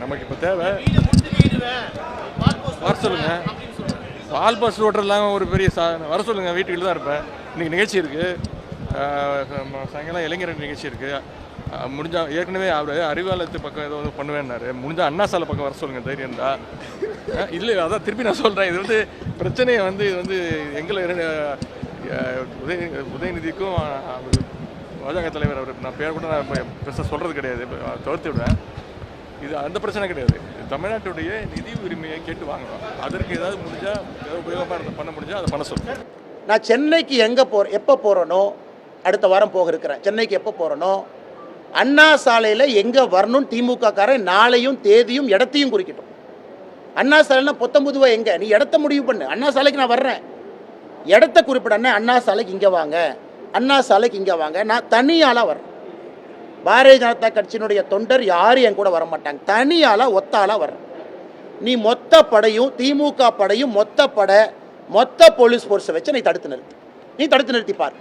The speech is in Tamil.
நமக்கு இப்போ தேவை வர சொல்லுங்கள். ஆல் பாஸ் ஓட்டுறதுலாம் ஒரு பெரிய வர சொல்லுங்கள். வீட்டுக்கு தான் இருப்பேன். இன்றைக்கி நிகழ்ச்சி இருக்குது, சாயங்காலம் இளைஞர் நிகழ்ச்சி இருக்குது. முடிஞ்சால் ஏற்கனவே அவர் அறிவாலயத்து பக்கம் ஏதோ பண்ணுவேன்னாரு. முடிஞ்சால் அண்ணா சாலை பக்கம் வர சொல்லுங்கள் தைரியம் தான். இல்லை அதான் திருப்பி நான் சொல்கிறேன். இது வந்து பிரச்சனையை வந்து இது வந்து எங்களை உதயநிதிக்கும் பாஜக தலைவர் அவர் நான் பேர் கூட நான் பெருசாக சொல்கிறது கிடையாது, தவிர்த்து விடுவேன். இது அந்த பிரச்சனை கிடையாது. தமிழ்நாட்டுடைய நிதி உரிமையை கேட்டு வாங்கணும். அதற்கு ஏதாவது முடிஞ்சால் ஏதாவது உபயோகமாக பண்ண முடிஞ்சால் அதை பண்ண சொல்லுங்கள். நான் சென்னைக்கு எப்போ போகிறேனோ, அடுத்த வாரம் போக இருக்கிறேன். சென்னைக்கு எப்போ போகிறேனோ அண்ணா சாலையில் எங்கே வரணும் திமுக காரன் நாளையும் தேதியும் இடத்தையும் குறிக்கட்டும். அண்ணா சாலைன்னா 19 எங்கே, நீ இடத்த முடிவு பண்ணு. அண்ணா சாலைக்கு நான் வர்றேன், இடத்த குறிப்பிடனே அண்ணா சாலைக்கு இங்கே வாங்க, அண்ணா சாலைக்கு இங்கே வாங்க. நான் தனியாளாக வர்றேன். பாரதிய ஜனதா கட்சியினுடைய தொண்டர் யாரும் என் கூட வர மாட்டாங்க. தனியாளாக ஒத்தாளாக வர்றேன். நீ மொத்த படையும் திமுக படையும் மொத்த போலீஸ் ஃபோர்ஸை வச்சு நீ தடுத்து நிறுத்தி பார்.